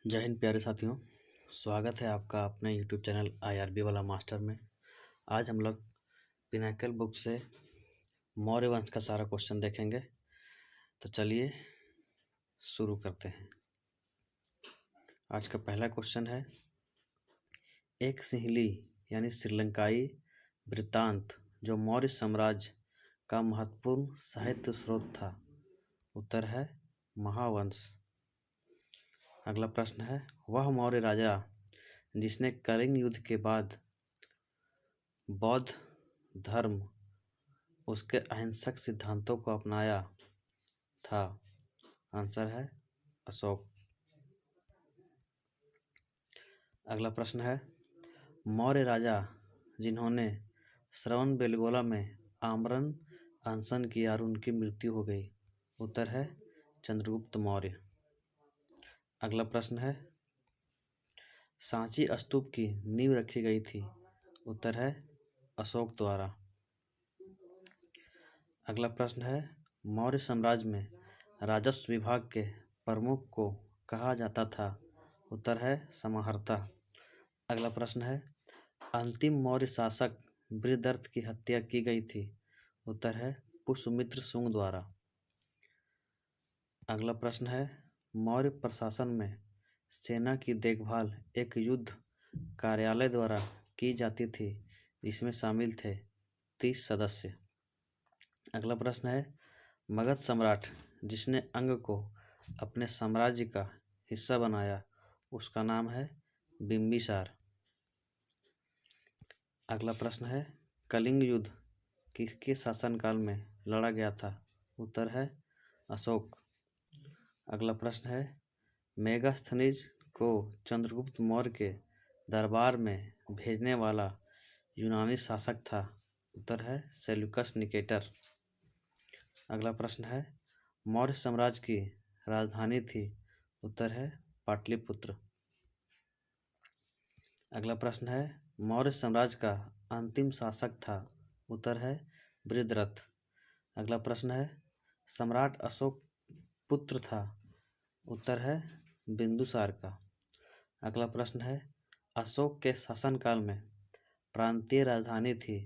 जय हिंद प्यारे साथियों, स्वागत है आपका अपने यूट्यूब चैनल IRB वाला मास्टर में। आज हम लोग पिनाकल बुक से मौर्य वंश का सारा क्वेश्चन देखेंगे। तो चलिए शुरू करते हैं। आज का पहला क्वेश्चन है, एक सिंहली यानी श्रीलंकाई वृत्तांत जो मौर्य साम्राज्य का महत्वपूर्ण साहित्य स्रोत था। उत्तर है महावंश। अगला प्रश्न है, वह मौर्य राजा जिसने कलिंग युद्ध के बाद बौद्ध धर्म उसके अहिंसक सिद्धांतों को अपनाया था। आंसर है अशोक। अगला प्रश्न है, मौर्य राजा जिन्होंने श्रवण बेलगोला में आमरण अनशन किया और उनकी मृत्यु हो गई। उत्तर है चंद्रगुप्त मौर्य। अगला प्रश्न है, सांची स्तूप की नींव रखी गई थी। उत्तर है अशोक द्वारा। अगला प्रश्न है, मौर्य साम्राज्य में राजस्व विभाग के प्रमुख को कहा जाता था। उत्तर है समाहर्ता। अगला प्रश्न है, अंतिम मौर्य शासक बृहदर्थ की हत्या की गई थी। उत्तर है पुष्यमित्र शुंग द्वारा। अगला प्रश्न है, मौर्य प्रशासन में सेना की देखभाल एक युद्ध कार्यालय द्वारा की जाती थी जिसमें शामिल थे 30 सदस्य। अगला प्रश्न है, मगध सम्राट जिसने अंग को अपने साम्राज्य का हिस्सा बनाया उसका नाम है बिंबिसार। अगला प्रश्न है, कलिंग युद्ध किसके शासनकाल में लड़ा गया था। उत्तर है अशोक। अगला प्रश्न है, मेगास्थनीज को चंद्रगुप्त मौर्य के दरबार में भेजने वाला यूनानी शासक था। उत्तर है सेल्यूकस निकेटर। अगला प्रश्न है, मौर्य साम्राज्य की राजधानी थी। उत्तर है पाटलिपुत्र। अगला प्रश्न है, मौर्य साम्राज्य का अंतिम शासक था। उत्तर है बृहद्रथ। अगला प्रश्न है, सम्राट अशोक पुत्र था। उत्तर है बिंदुसार का। अगला प्रश्न है, अशोक के शासनकाल में प्रांतीय राजधानी थी।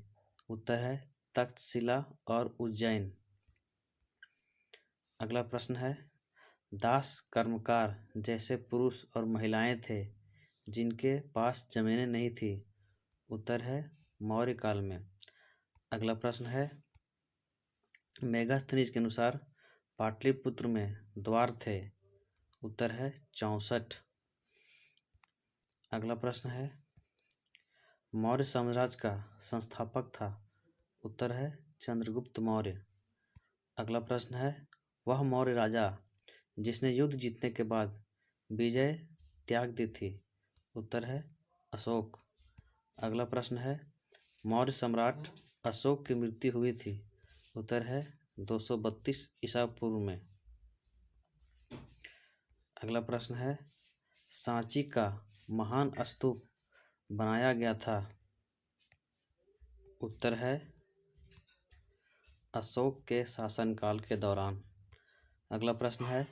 उत्तर है तक्षशिला और उज्जैन। अगला प्रश्न है, दास कर्मकार जैसे पुरुष और महिलाएं थे जिनके पास जमीनें नहीं थी। उत्तर है मौर्य काल में। अगला प्रश्न है, मेगास्थनीज के अनुसार पाटलिपुत्र में द्वार थे। उत्तर है 64। अगला प्रश्न है, मौर्य साम्राज्य का संस्थापक था। उत्तर है चंद्रगुप्त मौर्य। अगला प्रश्न है, वह मौर्य राजा जिसने युद्ध जीतने के बाद विजय त्याग दी थी। उत्तर है अशोक। अगला प्रश्न है, मौर्य सम्राट अशोक की मृत्यु हुई थी। उत्तर है 232 ईसा पूर्व में। अगला प्रश्न है, सांची का महान स्तूप बनाया गया था। उत्तर है अशोक के शासनकाल के दौरान। अगला प्रश्न है,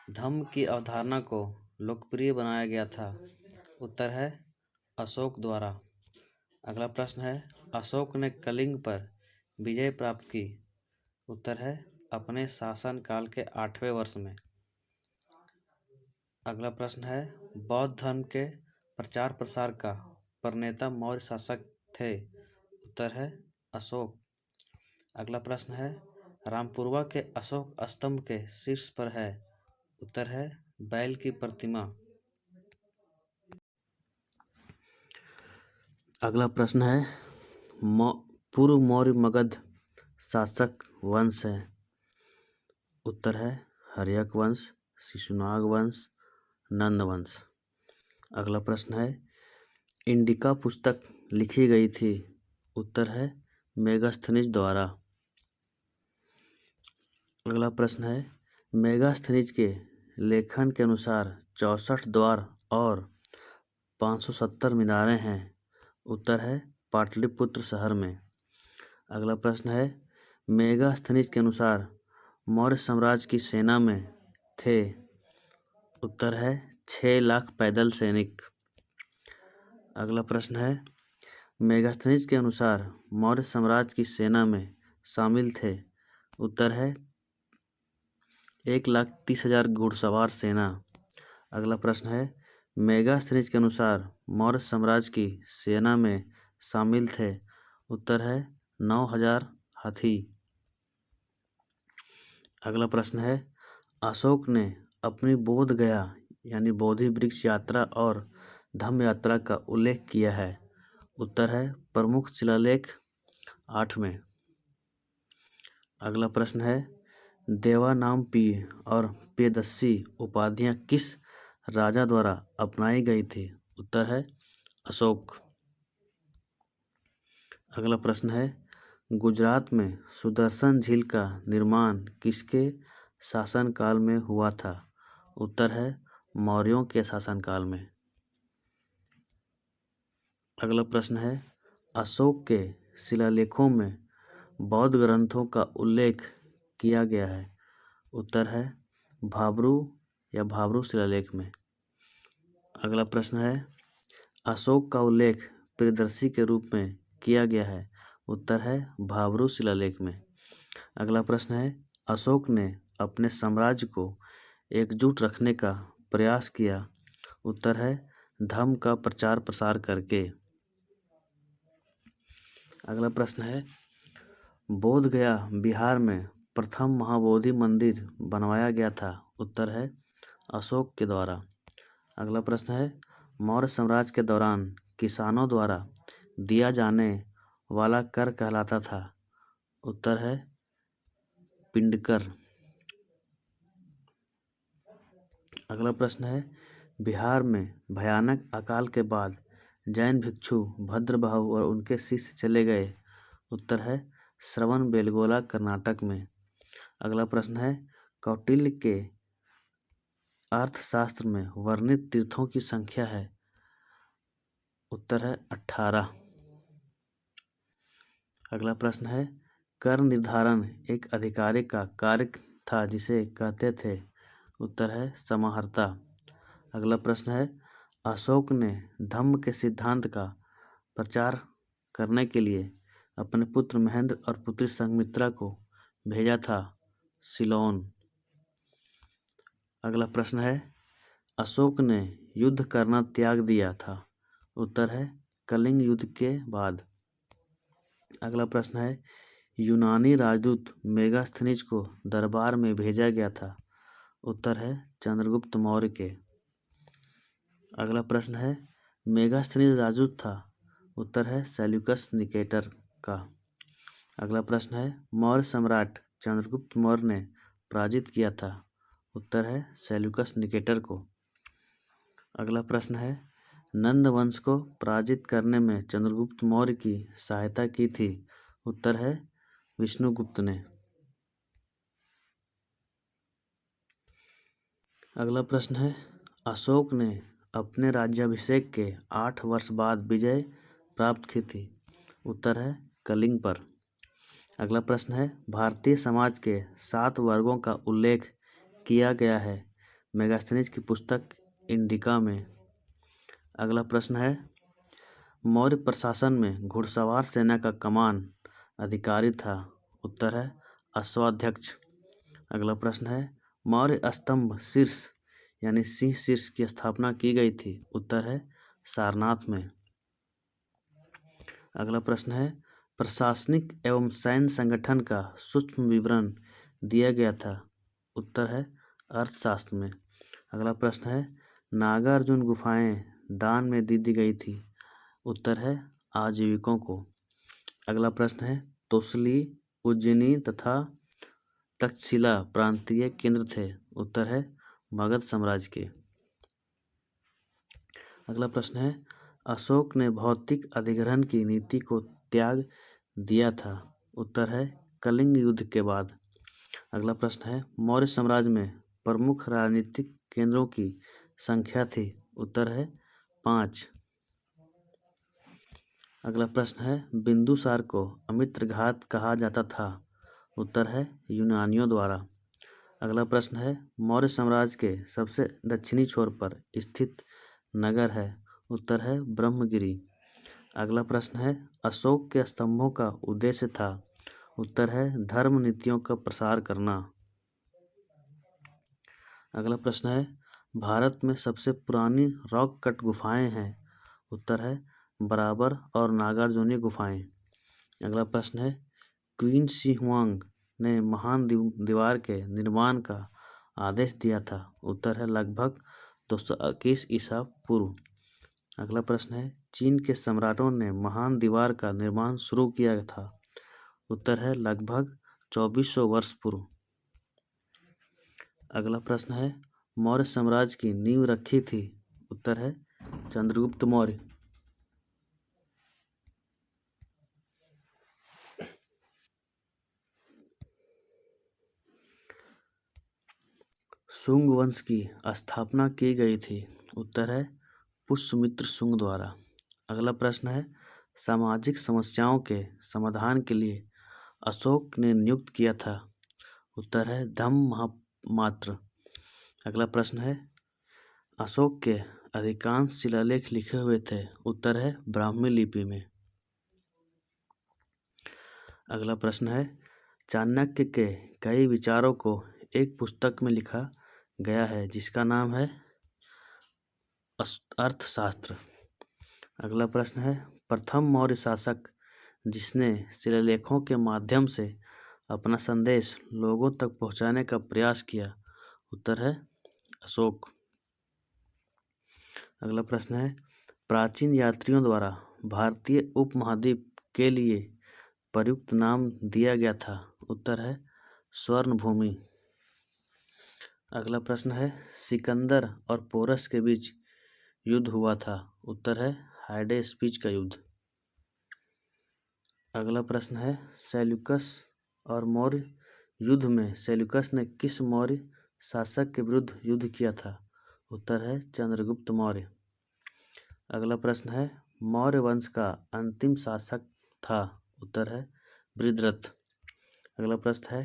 धम्म की अवधारणा को लोकप्रिय बनाया गया था। उत्तर है अशोक द्वारा। अगला प्रश्न है, अशोक ने कलिंग पर विजय प्राप्त की। उत्तर है अपने शासनकाल के 8वें वर्ष में। अगला प्रश्न है, बौद्ध धर्म के प्रचार प्रसार का प्रणेता मौर्य शासक थे। उत्तर है अशोक। अगला प्रश्न है, रामपुरवा के अशोक स्तंभ के शीर्ष पर है। उत्तर है बैल की प्रतिमा। अगला प्रश्न है, पूर्व मौर्य मगध शासक वंश है। उत्तर है हर्यक वंश, शिशुनाग वंश, नंद वंश। अगला प्रश्न है, इंडिका पुस्तक लिखी गई थी। उत्तर है मेगास्थनीज द्वारा। अगला प्रश्न है, मेगास्थनीज के लेखन के अनुसार 64 द्वार और 570 मीनारें हैं। उत्तर है पाटलिपुत्र शहर में। अगला प्रश्न है, मेगास्थनीज के अनुसार मौर्य साम्राज्य की सेना में थे। उत्तर है 6 लाख पैदल सैनिक। अगला प्रश्न है, मेगास्थनीज के अनुसार मौर्य साम्राज्य की सेना में शामिल थे। उत्तर है 1,30,000 घुड़सवार सेना। अगला प्रश्न है, मेगास्थनीज के अनुसार मौर्य साम्राज्य की सेना में शामिल थे। उत्तर है 9,000 हाथी। अगला प्रश्न है, अशोक ने अपनी बोध गया यानी बोधि वृक्ष यात्रा और धम्म यात्रा का उल्लेख किया है। उत्तर है प्रमुख शिलालेख 8 में। अगला प्रश्न है, देवानामपीय और पेदस्सी उपाधियां किस राजा द्वारा अपनाई गई थी। उत्तर है अशोक। अगला प्रश्न है, गुजरात में सुदर्शन झील का निर्माण किसके शासनकाल में हुआ था। उत्तर है मौर्यों के शासनकाल में। अगला प्रश्न है, अशोक के शिलालेखों में बौद्ध ग्रंथों का उल्लेख किया गया है। उत्तर है भाब्रू या भाब्रू शिलालेख में। अगला प्रश्न है, अशोक का उल्लेख प्रियदर्शी के रूप में किया गया है। उत्तर है भाब्रू शिलालेख में। अगला प्रश्न है, अशोक ने अपने साम्राज्य को एकजुट रखने का प्रयास किया। उत्तर है धम्म का प्रचार प्रसार करके। अगला प्रश्न है, बोध गया बिहार में प्रथम महाबोधि मंदिर बनवाया गया था। उत्तर है अशोक के द्वारा। अगला प्रश्न है, मौर्य साम्राज्य के दौरान किसानों द्वारा दिया जाने वाला कर कहलाता था। उत्तर है पिंडकर। अगला प्रश्न है, बिहार में भयानक अकाल के बाद जैन भिक्षु भद्रबाहु और उनके शिष्य चले गए। उत्तर है श्रवण बेलगोला कर्नाटक में। अगला प्रश्न है, कौटिल्य के अर्थशास्त्र में वर्णित तीर्थों की संख्या है। उत्तर है 18। अगला प्रश्न है, कर निर्धारण एक अधिकारी का कार्य था जिसे कहते थे। उत्तर है समाहर्ता। अगला प्रश्न है, अशोक ने धम्म के सिद्धांत का प्रचार करने के लिए अपने पुत्र महेंद्र और पुत्री संघमित्रा को भेजा था सिलोन। अगला प्रश्न है, अशोक ने युद्ध करना त्याग दिया था। उत्तर है कलिंग युद्ध के बाद। अगला प्रश्न है, यूनानी राजदूत मेगास्थनीज को दरबार में भेजा गया था। उत्तर है चंद्रगुप्त मौर्य के। अगला प्रश्न है, मेगास्थनीज राजदूत था। उत्तर है सेल्यूकस निकेटर का। अगला प्रश्न है, मौर्य सम्राट चंद्रगुप्त मौर्य ने पराजित किया था। उत्तर है सेल्यूकस निकेटर को। अगला प्रश्न है, नंद वंश को पराजित करने में चंद्रगुप्त मौर्य की सहायता की थी। उत्तर है विष्णुगुप्त ने। अगला प्रश्न है, अशोक ने अपने राज्याभिषेक के 8 वर्ष बाद विजय प्राप्त की थी। उत्तर है कलिंग पर। अगला प्रश्न है, भारतीय समाज के 7 वर्गों का उल्लेख किया गया है मेगास्थनीज की पुस्तक इंडिका में। अगला प्रश्न है, मौर्य प्रशासन में घुड़सवार सेना का कमान अधिकारी था। उत्तर है अश्वाध्यक्ष। अगला प्रश्न है, मौर्य स्तंभ शीर्ष यानी सिंह शीर्ष की स्थापना की गई थी। उत्तर है सारनाथ में। अगला प्रश्न है, प्रशासनिक एवं सैन्य संगठन का सूक्ष्म विवरण दिया गया था। उत्तर है अर्थशास्त्र में। अगला प्रश्न है, नागार्जुन गुफाएं दान में दी गई थी। उत्तर है आजीविकों को। अगला प्रश्न है, तोसली उज्जैनी तथा तक्षशिला प्रांतीय केंद्र थे। उत्तर है मगध साम्राज्य के। अगला प्रश्न है, अशोक ने भौतिक अधिग्रहण की नीति को त्याग दिया था। उत्तर है कलिंग युद्ध के बाद। अगला प्रश्न है, मौर्य साम्राज्य में प्रमुख राजनीतिक केंद्रों की संख्या थी। उत्तर है 5। अगला प्रश्न है, बिंदुसार को अमित्रघात कहा जाता था। उत्तर है यूनानियों द्वारा। अगला प्रश्न है, मौर्य साम्राज्य के सबसे दक्षिणी छोर पर स्थित नगर है। उत्तर है ब्रह्मगिरी। अगला प्रश्न है, अशोक के स्तंभों का उद्देश्य था। उत्तर है धर्म नीतियों का प्रसार करना। अगला प्रश्न है, भारत में सबसे पुरानी रॉक कट गुफाएं हैं। उत्तर है बराबर और नागार्जुनी गुफाएं। अगला प्रश्न है, क्वीन शी हुआंग ने महान दीवार के निर्माण का आदेश दिया था। उत्तर है लगभग 221 ईसा पूर्व। अगला प्रश्न है, चीन के सम्राटों ने महान दीवार का निर्माण शुरू किया था। उत्तर है लगभग 2400 वर्ष पूर्व। अगला प्रश्न है, मौर्य साम्राज्य की नींव रखी थी। उत्तर है चंद्रगुप्त मौर्य। शुंग वंश की स्थापना की गई थी। उत्तर है पुष्यमित्र शुंग द्वारा। अगला प्रश्न है, सामाजिक समस्याओं के समाधान के लिए अशोक ने नियुक्त किया था। उत्तर है धम्म महामात्र। अगला प्रश्न है, अशोक के अधिकांश शिलालेख लिखे हुए थे। उत्तर है ब्राह्मी लिपि में। अगला प्रश्न है, चाणक्य के कई विचारों को एक पुस्तक में लिखा गया है जिसका नाम है अर्थशास्त्र। अगला प्रश्न है, प्रथम मौर्य शासक जिसने शिलालेखों के माध्यम से अपना संदेश लोगों तक पहुंचाने का प्रयास किया। उत्तर है अशोक। अगला प्रश्न है, प्राचीन यात्रियों द्वारा भारतीय उपमहाद्वीप के लिए प्रयुक्त नाम दिया गया था। उत्तर है स्वर्ण भूमि। अगला प्रश्न है, सिकंदर और पोरस के बीच युद्ध हुआ था। उत्तर है हाइडेस्पीच का युद्ध। अगला प्रश्न है, सेल्यूकस और मौर्य युद्ध में सेल्यूकस ने किस मौर्य शासक के विरुद्ध युद्ध किया था। उत्तर है चंद्रगुप्त मौर्य। अगला प्रश्न है, मौर्य वंश का अंतिम शासक था। उत्तर है बृहद्रथ। अगला प्रश्न है,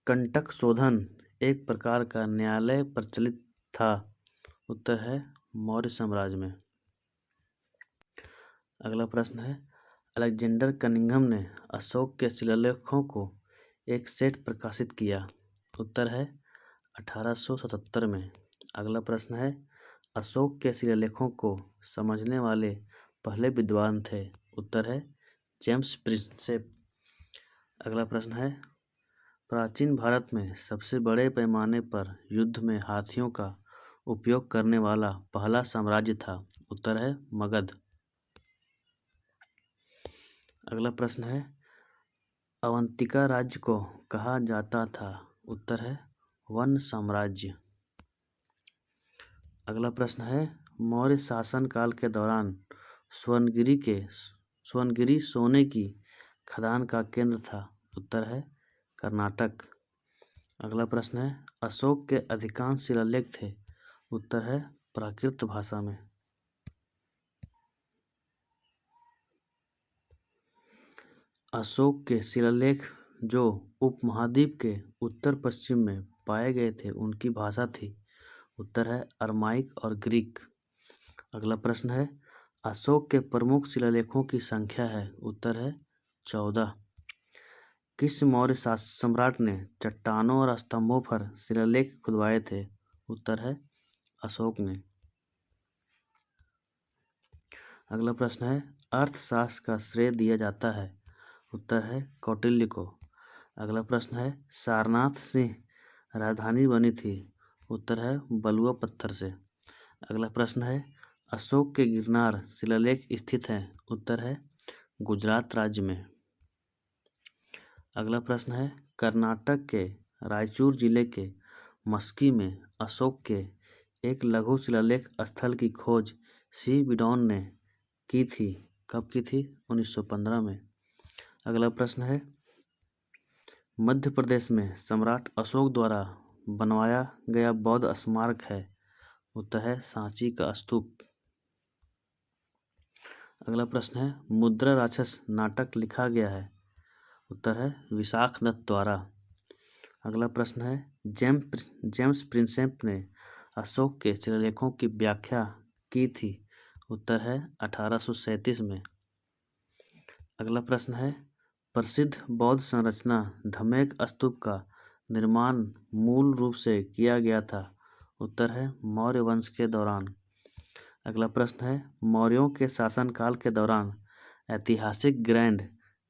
कंटक शोधन एक प्रकार का न्यायालय प्रचलित था। उत्तर है मौर्य साम्राज्य में। अगला प्रश्न है, अलेक्जेंडर कनिंघम ने अशोक के शिलालेखों को एक सेट प्रकाशित किया। उत्तर है 1877 में। अगला प्रश्न है, अशोक के शिलालेखों को समझने वाले पहले विद्वान थे। उत्तर है जेम्स प्रिंसेप। अगला प्रश्न है, प्राचीन भारत में सबसे बड़े पैमाने पर युद्ध में हाथियों का उपयोग करने वाला पहला साम्राज्य था। उत्तर है मगध। अगला प्रश्न है, अवंतिका राज्य को कहा जाता था। उत्तर है वन साम्राज्य। अगला प्रश्न है, मौर्य शासनकाल के दौरान स्वर्णगिरी सोने की खदान का केंद्र था। उत्तर है कर्नाटक। अगला प्रश्न है, अशोक के अधिकांश शिलालेख थे। उत्तर है प्राकृत भाषा में। अशोक के शिलालेख जो उपमहाद्वीप के उत्तर पश्चिम में पाए गए थे उनकी भाषा थी। उत्तर है अरमाइक और ग्रीक। अगला प्रश्न है, अशोक के प्रमुख शिलालेखों की संख्या है। उत्तर है 14। किस मौर्य सम्राट ने चट्टानों और स्तंभों पर शिलालेख खुदवाए थे। उत्तर है अशोक ने। अगला प्रश्न है, अर्थशास्त्र का श्रेय दिया जाता है। उत्तर है कौटिल्य को। अगला प्रश्न है, सारनाथ से राजधानी बनी थी। उत्तर है बलुआ पत्थर से। अगला प्रश्न है, अशोक के गिरनार शिलालेख स्थित हैं। उत्तर है गुजरात राज्य में। अगला प्रश्न है, कर्नाटक के रायचूर जिले के मस्की में अशोक के एक लघु शिलालेख स्थल की खोज सी बिडॉन ने की थी। कब की थी? 1915 में। अगला प्रश्न है, मध्य प्रदेश में सम्राट अशोक द्वारा बनवाया गया बौद्ध स्मारक है। उत्तर है सांची का स्तूप। अगला प्रश्न है, मुद्रा राक्षस नाटक लिखा गया है। उत्तर है विशाख दत्त द्वारा। अगला प्रश्न है, जेम्स प्रिंसेप ने अशोक के शिलालेखों की व्याख्या की थी। उत्तर है 1837 में। अगला प्रश्न है, प्रसिद्ध बौद्ध संरचना धमेक स्तूप का निर्माण मूल रूप से किया गया था। उत्तर है मौर्य वंश के दौरान। अगला प्रश्न है, मौर्यों के शासनकाल के दौरान ऐतिहासिक ग्रैंड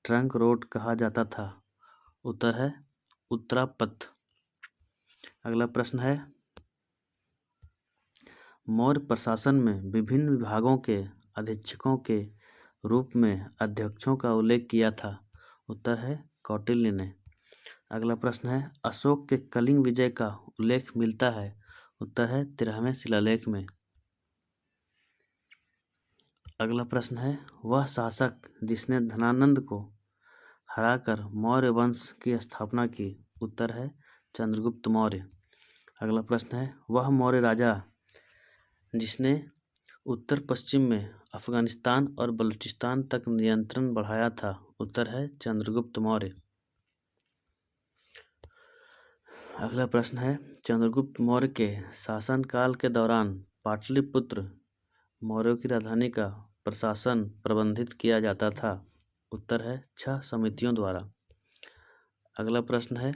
ट्रंक रोड कहा जाता था। उत्तर है उत्तरापथ। अगला प्रश्न है, मौर्य प्रशासन में विभिन्न विभागों के अधीक्षकों के रूप में अध्यक्षों का उल्लेख किया था। उत्तर है कौटिल्य ने। अगला प्रश्न है, अशोक के कलिंग विजय का उल्लेख मिलता है। उत्तर है 13वें शिलालेख में। अगला प्रश्न है, वह शासक जिसने धनानंद को हराकर मौर्य वंश की स्थापना की। उत्तर है चंद्रगुप्त मौर्य। अगला प्रश्न है, वह मौर्य राजा जिसने उत्तर पश्चिम में अफगानिस्तान और बलूचिस्तान तक नियंत्रण बढ़ाया था। उत्तर है चंद्रगुप्त मौर्य। अगला प्रश्न है, चंद्रगुप्त मौर्य के शासनकाल के दौरान पाटलिपुत्र मौर्यों की राजधानी का प्रशासन प्रबंधित किया जाता था। उत्तर है 6 समितियों द्वारा। अगला प्रश्न है,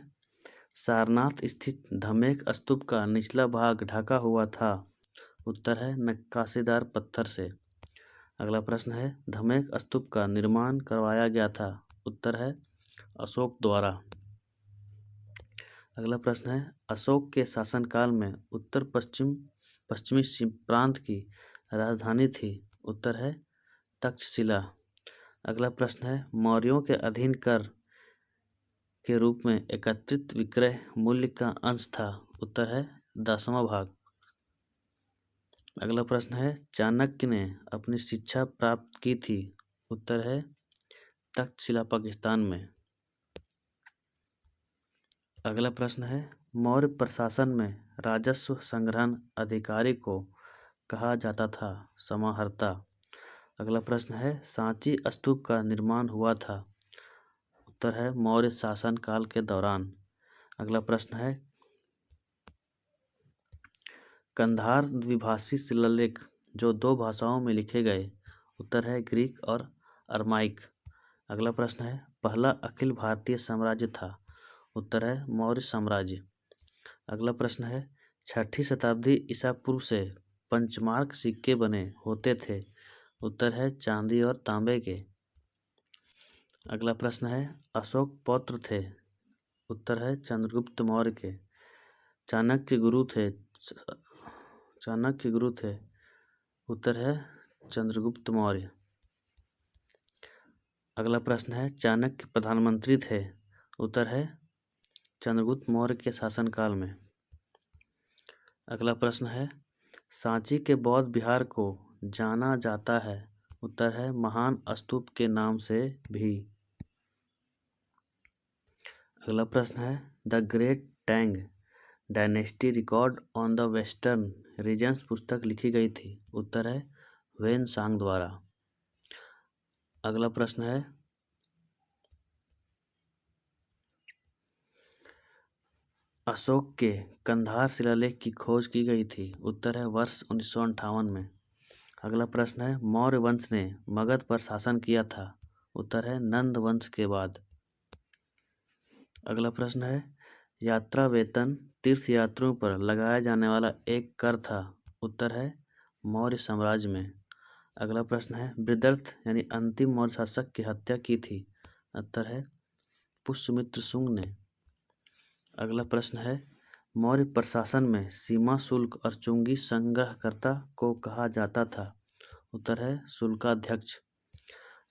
सारनाथ स्थित धमेक स्तूप का निचला भाग ढका हुआ था। उत्तर है नक्काशीदार पत्थर से। अगला प्रश्न है, धमेक स्तूप का निर्माण करवाया गया था। उत्तर है अशोक द्वारा। अगला प्रश्न है, अशोक के शासनकाल में उत्तर पश्चिमी प्रांत की राजधानी थी। उत्तर है तक्षशिला। अगला प्रश्न है, मौर्यों के अधीन कर के रूप में एकत्रित विक्रय मूल्य का अंश था। उत्तर है 10वां भाग। अगला प्रश्न है, चाणक्य ने अपनी शिक्षा प्राप्त की थी। उत्तर है तक्षशिला पाकिस्तान में। अगला प्रश्न है, मौर्य प्रशासन में राजस्व संग्रहण अधिकारी को कहा जाता था। समाहर्ता। अगला प्रश्न है, सांची स्तूप का निर्माण हुआ था। उत्तर है मौर्य शासन काल के दौरान। अगला प्रश्न है, कंधार द्विभाषी शिलालेख जो 2 भाषाओं में लिखे गए। उत्तर है ग्रीक और अरमाइक। अगला प्रश्न है, पहला अखिल भारतीय साम्राज्य था। उत्तर है मौर्य साम्राज्य। अगला प्रश्न है, 6ठी शताब्दी ईसा पूर्व से पंचमार्क सिक्के बने होते थे। उत्तर है चांदी और तांबे के। अगला प्रश्न है, अशोक पौत्र थे। उत्तर है चंद्रगुप्त मौर्य के। चाणक्य गुरु थे। उत्तर है चंद्रगुप्त मौर्य। अगला प्रश्न है, चाणक्य प्रधानमंत्री थे। उत्तर है चंद्रगुप्त मौर्य के शासनकाल में। अगला प्रश्न है, सांची के बौद्ध विहार को जाना जाता है। उत्तर है महान स्तूप के नाम से भी। अगला प्रश्न है, the great Tang dynasty record on the western regions पुस्तक लिखी गई थी। उत्तर है वेन सांग द्वारा। अगला प्रश्न है, अशोक के कंधार शिलालेख की खोज की गई थी। उत्तर है वर्ष 1958 में। अगला प्रश्न है, मौर्य वंश ने मगध पर शासन किया था। उत्तर है नंद वंश के बाद। अगला प्रश्न है, यात्रा वेतन तीर्थयात्रियों पर लगाया जाने वाला एक कर था। उत्तर है मौर्य साम्राज्य में। अगला प्रश्न है, वृद्धर्थ यानी अंतिम मौर्य शासक की हत्या की थी। उत्तर है पुष्यमित्र शुंग ने। अगला प्रश्न है, मौर्य प्रशासन में सीमा शुल्क और चुंगी संग्रहकर्ता को कहा जाता था। उत्तर है शुल्काध्यक्ष।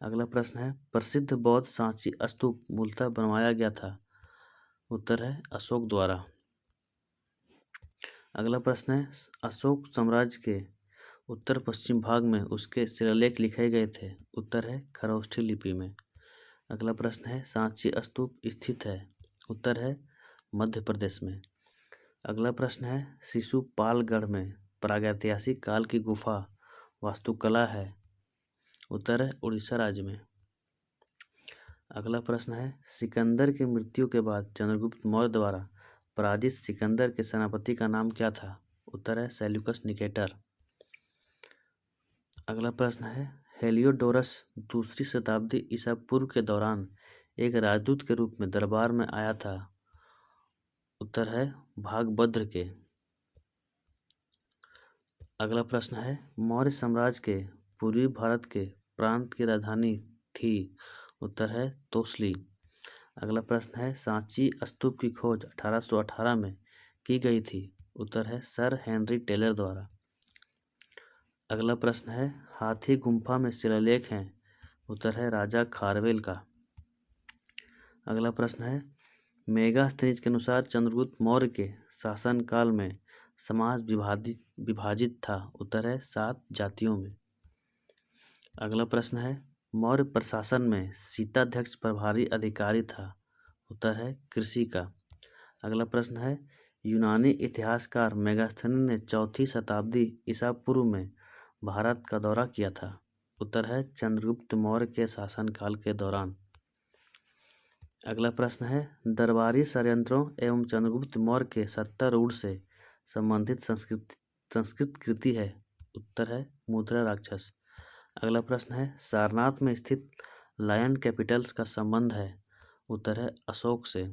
अगला प्रश्न है, प्रसिद्ध बौद्ध सांची स्तूप मूलतः बनवाया गया था। उत्तर है अशोक द्वारा। अगला प्रश्न है, अशोक साम्राज्य के उत्तर पश्चिम भाग में उसके शिलालेख लिखे गए थे। उत्तर है खरोष्ठी लिपि में। अगला प्रश्न है, सांची स्तूप स्थित है। उत्तर है मध्य प्रदेश में। अगला प्रश्न है, शिशुपालगढ़ में प्रागैतिहासिक काल की गुफा वास्तुकला है। उत्तर है उड़ीसा राज्य में। अगला प्रश्न है, सिकंदर की मृत्यु के बाद चंद्रगुप्त मौर्य द्वारा पराजित सिकंदर के सेनापति का नाम क्या था? उत्तर है सेल्यूकस निकेटर। अगला प्रश्न है, हेलियोडोरस दूसरी शताब्दी ईसा पूर्व के दौरान एक राजदूत के रूप में दरबार में आया था। उत्तर है भागभद्र के। अगला प्रश्न है, मौर्य साम्राज्य के पूर्वी भारत के प्रांत की राजधानी थी। उत्तर है तोसली। अगला प्रश्न है, सांची स्तूप की खोज 1818 में की गई थी। उत्तर है सर हेनरी टेलर द्वारा। अगला प्रश्न है, हाथी गुम्फा में शिलालेख हैं। उत्तर है राजा खारवेल का। अगला प्रश्न है, मेगास्थनीज के अनुसार चंद्रगुप्त मौर्य के शासनकाल में समाज विभाजित था। उत्तर है 7 जातियों में। अगला प्रश्न है, मौर्य प्रशासन में शीताध्यक्ष प्रभारी अधिकारी था। उत्तर है कृषि का। अगला प्रश्न है, यूनानी इतिहासकार मेगास्थनी ने 4वीं शताब्दी ईसा पूर्व में भारत का दौरा किया था। उत्तर है चंद्रगुप्त मौर्य के शासनकाल के दौरान। अगला प्रश्न है, दरबारी षड्यंत्रों एवं चंद्रगुप्त मौर्य के सत्तारूढ़ से संबंधित संस्कृत कृति है। उत्तर है मुद्रा राक्षस। अगला प्रश्न है, सारनाथ में स्थित लायन कैपिटल्स का संबंध है। उत्तर है अशोक से।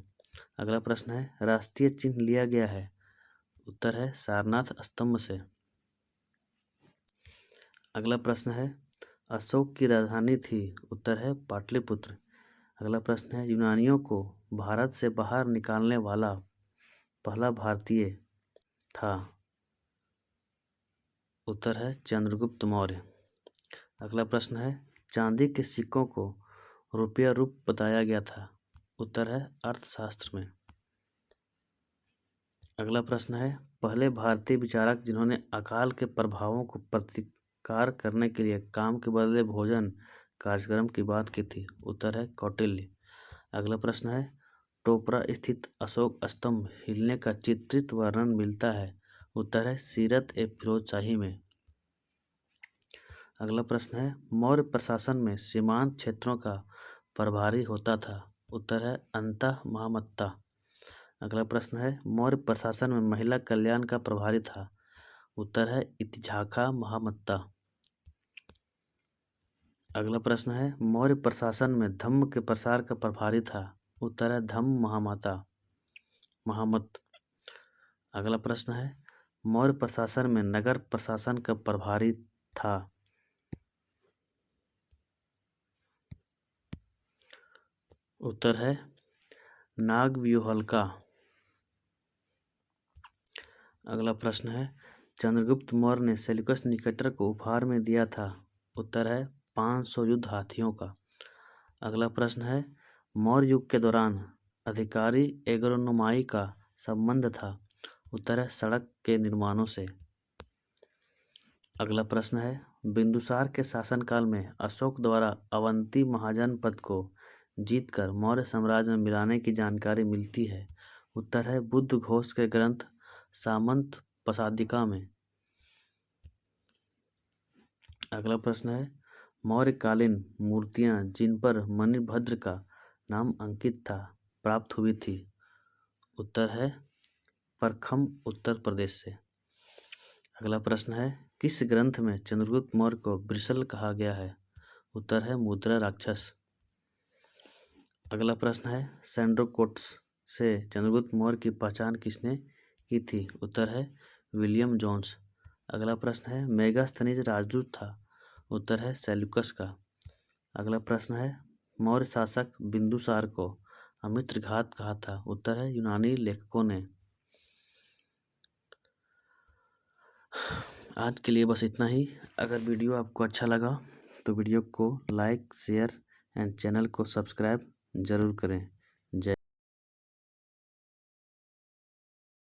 अगला प्रश्न है, राष्ट्रीय चिन्ह लिया गया है। उत्तर है सारनाथ स्तंभ से। अगला प्रश्न है, अशोक की राजधानी थी। उत्तर है पाटलिपुत्र। अगला प्रश्न है, यूनानियों को भारत से बाहर निकालने वाला पहला भारतीय था। उत्तर है चंद्रगुप्त मौर्य। अगला प्रश्न है, चांदी के सिक्कों को रुपया रूप बताया गया था। उत्तर है अर्थशास्त्र में। अगला प्रश्न है, पहले भारतीय विचारक जिन्होंने अकाल के प्रभावों को प्रतिकार करने के लिए काम के बदले भोजन कार्यक्रम की बात की थी। उत्तर है कौटिल्य। अगला प्रश्न है, टोपरा स्थित अशोक स्तंभ हिलने का चित्रित वर्णन मिलता है। उत्तर है सीरत ए फिरोज शाही में। अगला प्रश्न है, मौर्य प्रशासन में सीमांत क्षेत्रों का प्रभारी होता था। उत्तर है अंतः महामत्ता। अगला प्रश्न है, मौर्य प्रशासन में महिला कल्याण का प्रभारी था। उत्तर है इतिझाखा महामत्ता। अगला प्रश्न है, मौर्य प्रशासन में धम्म के प्रसार का प्रभारी था। उत्तर है धम्म महामत। अगला प्रश्न है, मौर्य प्रशासन में नगर प्रशासन का प्रभारी था। उत्तर है नागव्यूहल्का। अगला प्रश्न है, चंद्रगुप्त मौर्य ने सेल्यूकस निकेटर को उपहार में दिया था। उत्तर है 500 युद्ध हाथियों का। अगला प्रश्न है, मौर्य युग के दौरान अधिकारी एग्रोनोमाई का संबंध था। उत्तर है सड़क के निर्माणों से। अगला प्रश्न है, बिंदुसार के शासनकाल में अशोक द्वारा अवंती महाजनपद को जीतकर मौर्य साम्राज्य में मिलाने की जानकारी मिलती है। उत्तर है बुद्ध घोष के ग्रंथ सामंत प्रसादिका में। अगला प्रश्न है, मौर्यकालीन मूर्तियां जिन पर मणिभद्र का नाम अंकित था प्राप्त हुई थी। उत्तर है परखम उत्तर प्रदेश से। अगला प्रश्न है, किस ग्रंथ में चंद्रगुप्त मौर्य को वृषल कहा गया है। उत्तर है मुद्रा राक्षस। अगला प्रश्न है, सैंड्रोकोट्स से चंद्रगुप्त मौर्य की पहचान किसने की थी। उत्तर है विलियम जोन्स। अगला प्रश्न है, मेगास्थनीज राजदूत था। उत्तर है सेल्यूकस का। अगला प्रश्न है, मौर्य शासक बिंदुसार को अमित्रघात कहा था। उत्तर है यूनानी लेखकों ने। आज के लिए बस इतना ही। अगर वीडियो आपको अच्छा लगा तो वीडियो को लाइक शेयर एंड चैनल को सब्सक्राइब ज़रूर करें।